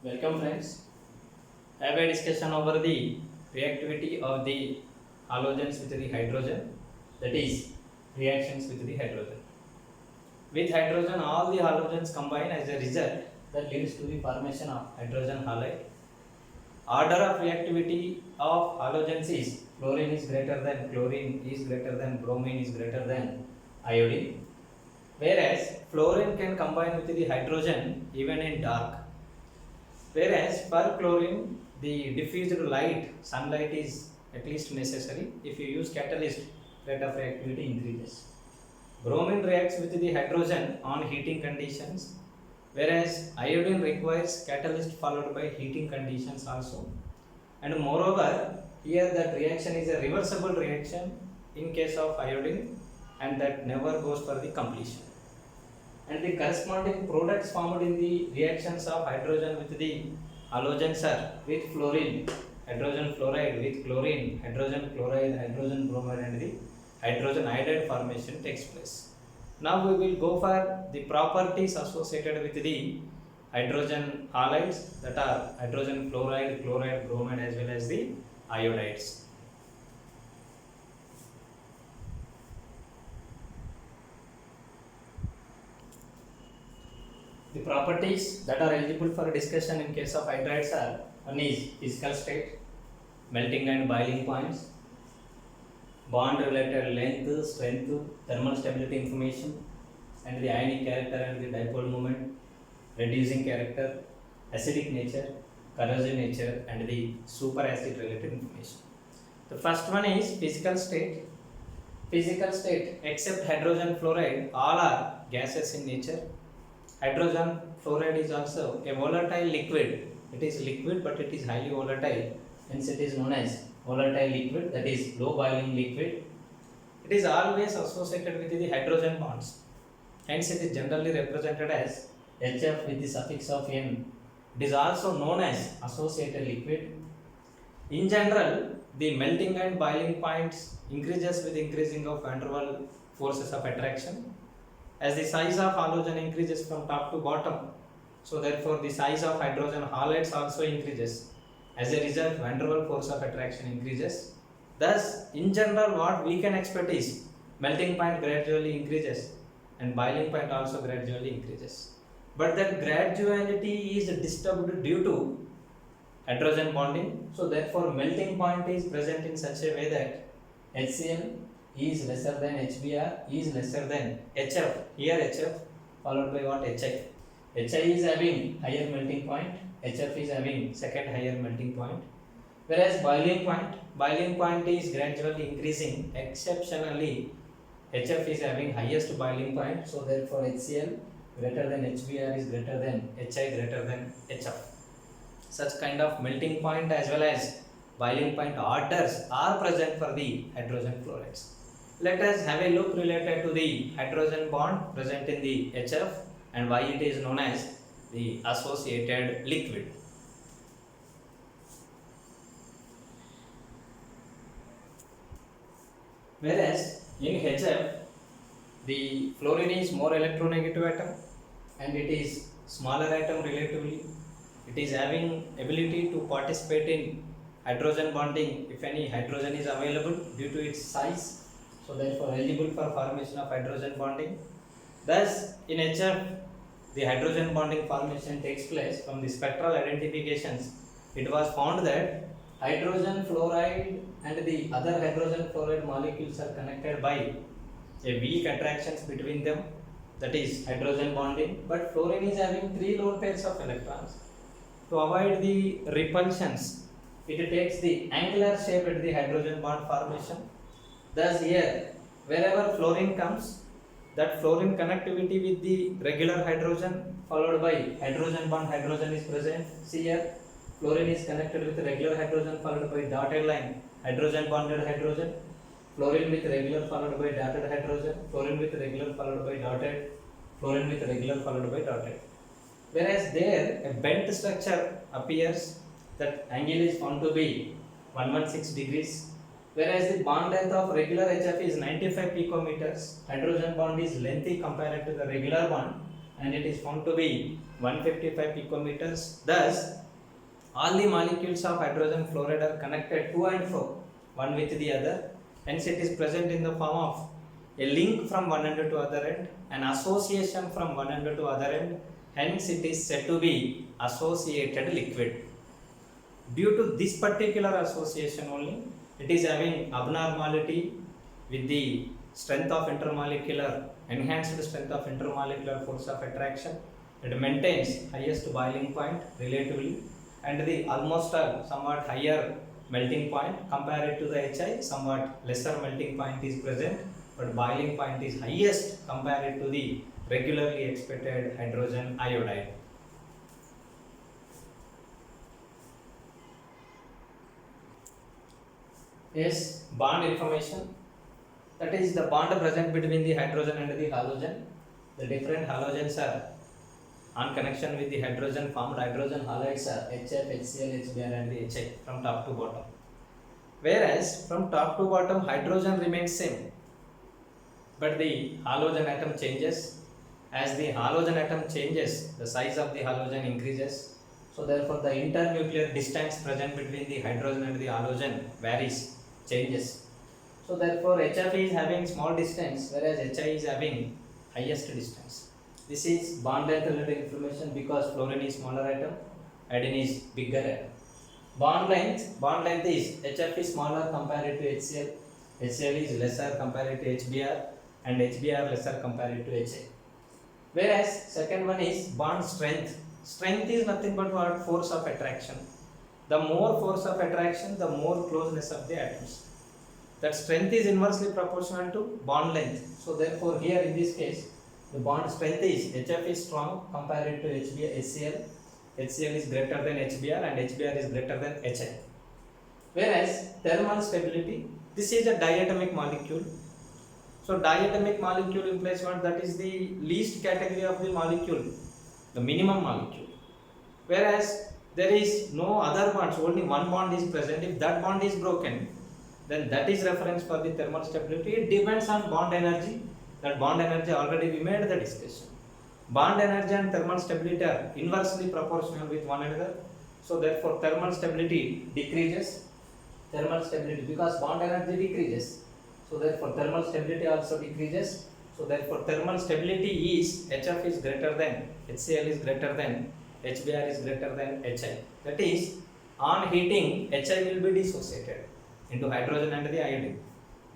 Welcome friends. Have a discussion over the reactivity of the halogens with the hydrogen, that is reactions with the hydrogen. With hydrogen, all the halogens combine as a result that leads to the formation of hydrogen halide. Order of reactivity of halogens is fluorine is greater than chlorine is greater than bromine is greater than iodine, whereas fluorine can combine with the hydrogen even in dark. Whereas for chlorine, the diffused light, sunlight is at least necessary. If you use catalyst, rate of reactivity increases. Bromine reacts with the hydrogen on heating conditions, whereas iodine requires catalyst followed by heating conditions also. And moreover, here that reaction is a reversible reaction in case of iodine, and that never goes for the completion. And the corresponding products formed in the reactions of hydrogen with the halogens are with fluorine, hydrogen fluoride with chlorine, hydrogen chloride, hydrogen bromide, and the hydrogen iodide formation takes place. Now we will go for the properties associated with the hydrogen halides, that are hydrogen fluoride, chloride, bromide, as well as the iodides. The properties that are eligible for discussion in case of hydrides are: one is physical state, melting and boiling points, bond related length, strength, thermal stability information, and the ionic character and the dipole moment, reducing character, acidic nature, corrosive nature, and the superacid related information. The first one is physical state. Physical state, except hydrogen fluoride, all are gases in nature. Hydrogen fluoride is also a volatile liquid. It is liquid, but it is highly volatile. Hence, it is known as volatile liquid, that is low boiling liquid. It is always associated with the hydrogen bonds. Hence, it is generally represented as HF with the suffix of N. It is also known as associated liquid. In general, the melting and boiling points increases with increasing of van der Waals forces of attraction. As the size of halogen increases from top to bottom, so therefore the size of hydrogen halides also increases. As a result, van der Waals force of attraction increases. Thus, in general, what we can expect is melting point gradually increases and boiling point also gradually increases. But that graduality is disturbed due to hydrogen bonding. So therefore, melting point is present in such a way that HCl is lesser than HBr is lesser than HF. Here HF followed by what? HI. HI is having higher melting point, HF is having second higher melting point. Whereas boiling point is gradually increasing. Exceptionally, HF is having highest boiling point. So therefore, HCl greater than HBr is greater than HI greater than HF. Such kind of melting point as well as boiling point orders are present for the hydrogen fluorides. Let us have a look related to the hydrogen bond present in the HF and why it is known as the associated liquid. Whereas in HF, the fluorine is more electronegative atom and it is smaller atom relatively. It is having ability to participate in hydrogen bonding if any hydrogen is available due to its size. So therefore eligible for formation of hydrogen bonding. Thus in HF, the hydrogen bonding formation takes place. From the spectral identifications, it was found that hydrogen fluoride and the other hydrogen fluoride molecules are connected by a weak attractions between them, that is hydrogen bonding, but fluorine is having 3 lone pairs of electrons. To avoid the repulsions, it takes the angular shape at the hydrogen bond formation. Thus here, wherever fluorine comes, that fluorine connectivity with the regular hydrogen followed by hydrogen bond hydrogen is present. See here, fluorine is connected with regular hydrogen followed by dotted line, hydrogen bonded hydrogen, fluorine with regular followed by dotted hydrogen, fluorine with regular followed by dotted, fluorine with regular followed by dotted. Whereas there, a bent structure appears, that angle is found to be 116 degrees. Whereas the bond length of regular HF is 95 picometers, hydrogen bond is lengthy compared to the regular bond. and it is found to be 155 picometers. Thus, all the molecules of hydrogen fluoride are connected to and fro, one with the other. Hence, it is present in the form of a link from one end to other end, an association from one end to other end. Hence, it is said to be associated liquid. Due to this particular association only, it is having abnormality with the strength of intermolecular, enhanced strength of intermolecular force of attraction. It maintains highest boiling point relatively, and the almost somewhat higher melting point compared to the HI, somewhat lesser melting point is present, but boiling point is highest compared to the regularly expected hydrogen iodide. Yes, bond information. That is the bond present between the hydrogen and the halogen. The different halogens are on connection with the hydrogen formed hydrogen halides are HF, HCl, HBr and the HI from top to bottom. Whereas from top to bottom hydrogen remains same, but the halogen atom changes. As the halogen atom changes, the size of the halogen increases. So therefore the internuclear distance present between the hydrogen and the halogen varies, changes. So therefore HF is having small distance, whereas HI is having highest distance. This is bond length related information because fluorine is smaller atom, iodine is bigger atom. Bond length is HF is smaller compared to HCl, HCl is lesser compared to HBr, and HBr lesser compared to HI. Whereas second one is bond strength. Strength is nothing but what? Force of attraction. The more force of attraction, the more closeness of the atoms. That strength is inversely proportional to bond length. So therefore here in this case, the bond strength is HF is strong compared to HCl. HCl is greater than HBr and HBr is greater than HI. Whereas thermal stability, this is a diatomic molecule. So diatomic molecule implies what? That is the least category of the molecule, the minimum molecule. Whereas there is no other bonds, only one bond is present. If that bond is broken, then that is reference for the thermal stability. It depends on bond energy. That bond energy already we made the discussion. Bond energy and thermal stability are inversely proportional with one another. So therefore thermal stability decreases. Thermal stability, because bond energy decreases. So therefore thermal stability also decreases. So therefore thermal stability is HF is greater than, HCl is greater than, HBr is greater than HI. That is, on heating HI will be dissociated into hydrogen and the iodine.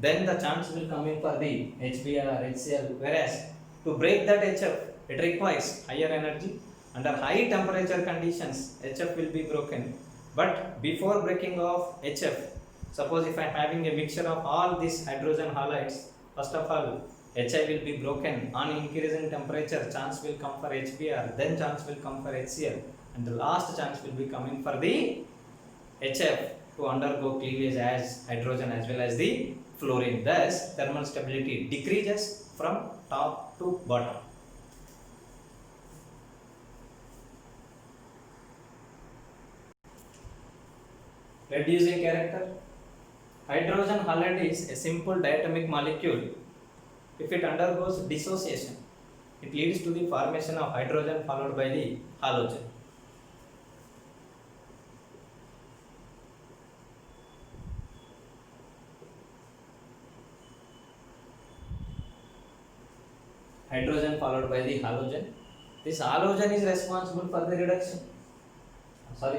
Then the chance will come in for the HBr, HCl. Whereas to break that HF, it requires higher energy. Under high temperature conditions, HF will be broken. But before breaking of HF, suppose if I am having a mixture of all these hydrogen halides, first of all, HI will be broken. On increasing temperature, chance will come for HBr, then chance will come for HCl, and the last chance will be coming for the HF to undergo cleavage as hydrogen as well as the fluorine. Thus, thermal stability decreases from top to bottom. Reducing character. Hydrogen halide is a simple diatomic molecule. If it undergoes dissociation, it leads to the formation of hydrogen followed by the halogen. Hydrogen followed by the halogen. This halogen is responsible for the reduction.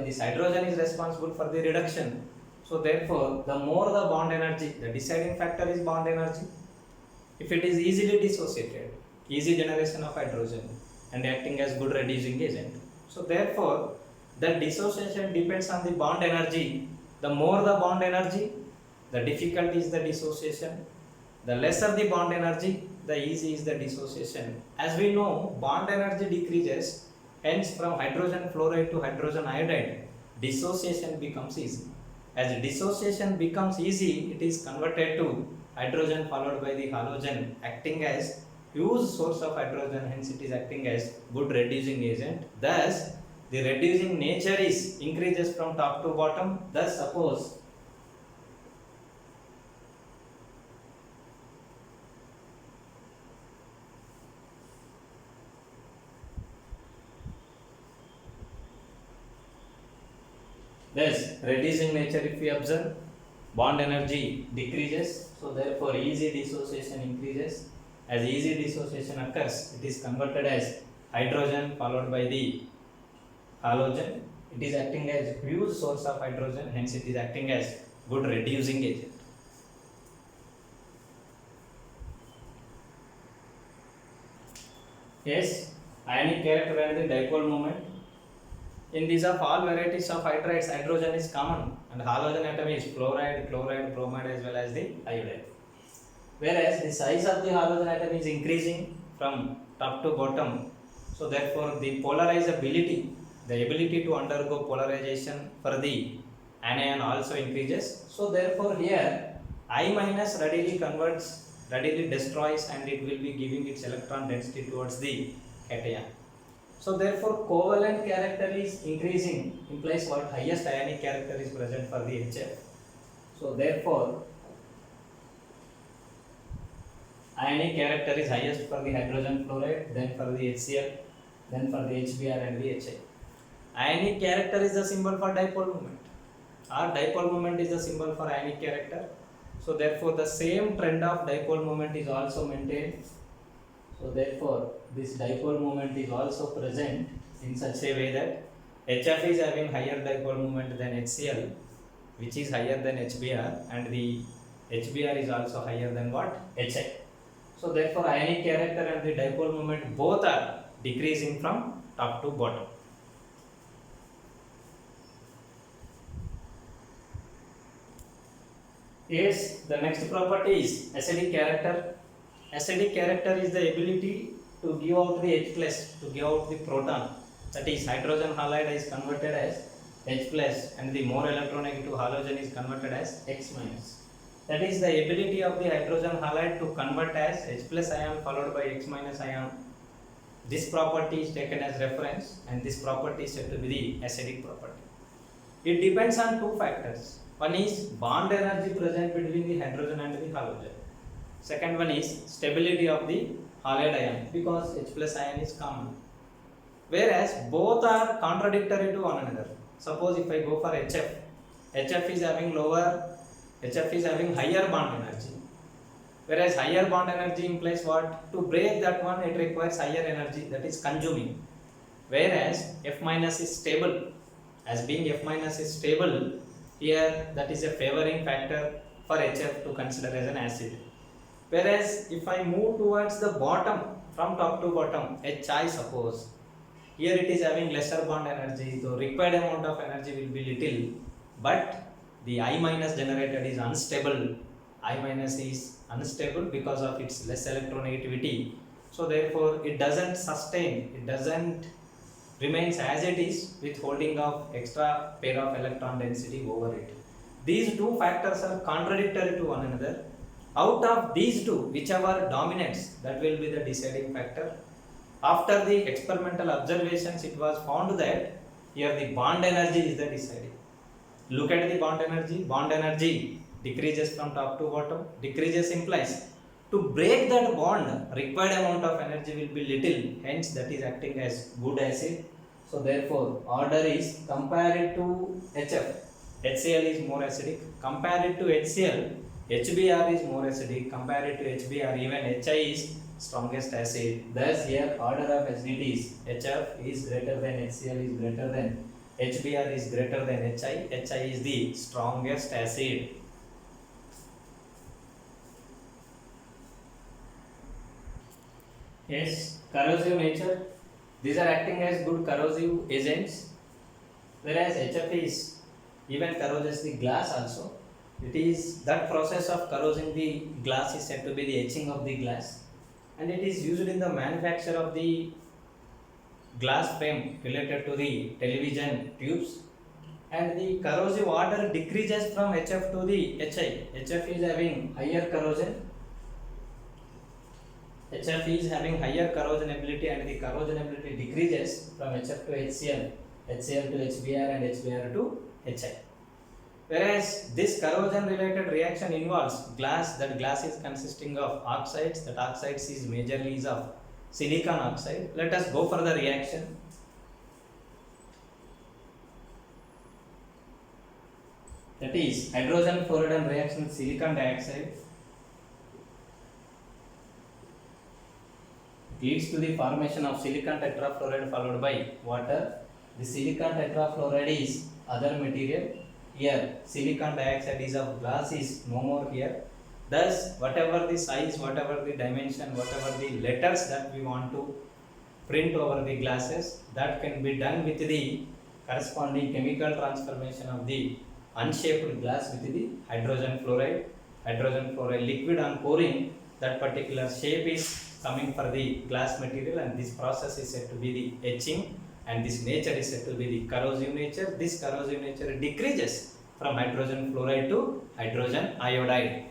This hydrogen is responsible for the reduction. So therefore, the more the bond energy, the deciding factor is bond energy. If it is easily dissociated, easy generation of hydrogen and acting as good reducing agent. So therefore, the dissociation depends on the bond energy. The more the bond energy, the difficult is the dissociation. The lesser the bond energy, the easy is the dissociation. As we know, bond energy decreases. Hence, from hydrogen fluoride to hydrogen iodide, dissociation becomes easy. As dissociation becomes easy, it is converted to hydrogen followed by the halogen, acting as huge source of hydrogen. Hence, it is acting as good reducing agent. Thus, the reducing nature is increases from top to bottom. Thus, suppose Thus, reducing nature if we observe, bond energy decreases, so therefore easy dissociation increases. As easy dissociation occurs, it is converted as hydrogen followed by the halogen. It is acting as huge source of hydrogen, hence it is acting as good reducing agent. Yes, ionic character and the dipole moment. In these of all varieties of hydrides, hydrogen is common and halogen atom is fluoride, chloride, bromide as well as the iodide. Whereas the size of the halogen atom is increasing from top to bottom, so therefore the polarizability, the ability to undergo polarization for the anion also increases. So therefore here I minus readily converts, readily destroys, and it will be giving its electron density towards the cation. So therefore covalent character is increasing, implies what? Highest ionic character is present for the HF. So therefore ionic character is highest for the hydrogen fluoride, then for the HCl, then for the HBr and the HI. Ionic character is the symbol for dipole moment, or dipole moment is the symbol for ionic character. So therefore the same trend of dipole moment is also maintained. So therefore this dipole moment is also present in such a way that HF is having higher dipole moment than HCl, which is higher than HBr, and the HBr is also higher than what? HI. So therefore ionic character and the dipole moment both are decreasing from top to bottom. Yes, the next property is acidic character. Acidic character is the ability to give out the H plus, to give out the proton. That is, hydrogen halide is converted as H plus, and the more electronegative halogen is converted as X minus. That is the ability of the hydrogen halide to convert as H plus ion followed by X minus ion. This property is taken as reference, and this property is said to be the acidic property. It depends on two factors. One is bond energy present between the hydrogen and the halogen. Second one is stability of the halide ion, because H plus ion is common. Whereas both are contradictory to one another. Suppose if I go for HF, HF is having higher bond energy. Whereas higher bond energy implies what? To break that one, it requires higher energy, that is consuming. Whereas F minus is stable. As being F minus is stable, here that is a favoring factor for HF to consider as an acid. Whereas if I move towards the bottom, from top to bottom, HI suppose, here it is having lesser bond energy, so required amount of energy will be little, but the I minus generated is unstable. I minus is unstable because of its less electronegativity. So therefore it doesn't sustain, it doesn't remains as it is with holding of extra pair of electron density over it. These two factors are contradictory to one another. Out of these two, whichever dominates, that will be the deciding factor. After the experimental observations, it was found that here the bond energy is the deciding. Look at the bond energy decreases from top to bottom. Decreases implies to break that bond, required amount of energy will be little, hence that is acting as good acid. So therefore order is compared to HF, HCl is more acidic. Compared to HCl, HBr is more acidic. Compared to HBr, even HI is strongest acid. Thus here order of acidity is HF is greater than HCl is greater than HBr is greater than HI. HI is the strongest acid. Yes, corrosive nature. These are acting as good corrosive agents, whereas HF is even corrodes the glass also. It is that process of corrosing the glass is said to be the etching of the glass, and it is used in the manufacture of the glass frame related to the television tubes. And the corrosive order decreases from HF to the HI. HF is having higher corrosion. HF is having higher corrosion ability, and the corrosion ability decreases from HF to HCl, HCl to HBr, and HBr to HI. Whereas this corrosion related reaction involves glass, that glass is consisting of oxides, that oxides is majorly is of silicon oxide. Let us go for the reaction. that is hydrogen fluoride and reaction with silicon dioxide leads to the formation of silicon tetrafluoride followed by water. The silicon tetrafluoride is other material. Here silicon dioxide is of glass is no more here. Thus whatever the size, whatever the dimension, whatever the letters that we want to print over the glasses, that can be done with the corresponding chemical transformation of the unshaped glass with the hydrogen fluoride. Hydrogen fluoride liquid on pouring, that particular shape is coming for the glass material, and this process is said to be the etching, and this nature is said to be the corrosive nature. This corrosive nature decreases from hydrogen fluoride to hydrogen iodide.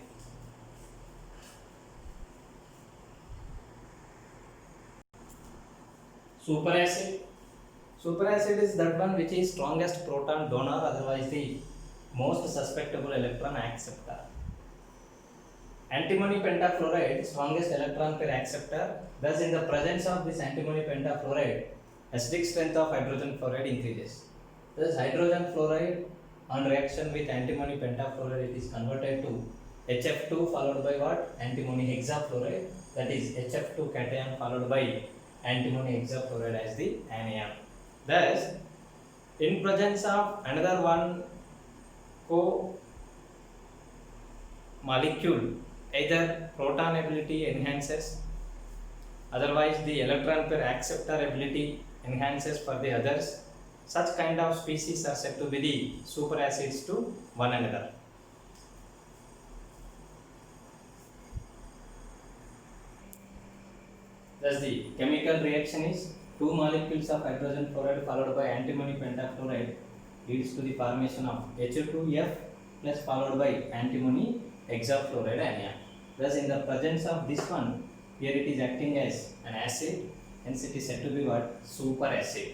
Superacid. Superacid is that one which is strongest proton donor, otherwise the most susceptible electron acceptor. Antimony pentafluoride, strongest electron pair acceptor. Thus, in the presence of this antimony pentafluoride, acidic strength of hydrogen fluoride increases. Thus, hydrogen fluoride on reaction with antimony pentafluoride, it is converted to HF2 followed by what? Antimony hexafluoride. That is HF2 cation followed by antimony hexafluoride as the anion. Thus, in presence of another one co-molecule, either proton ability enhances, otherwise the electron pair acceptor ability enhances for the others. Such kind of species are said to be the superacids to one another. Thus the chemical reaction is two molecules of hydrogen fluoride followed by antimony pentafluoride leads to the formation of H2F plus followed by antimony hexafluoride anion. Thus in the presence of this one, here it is acting as an acid, hence it is said to be what? Superacid.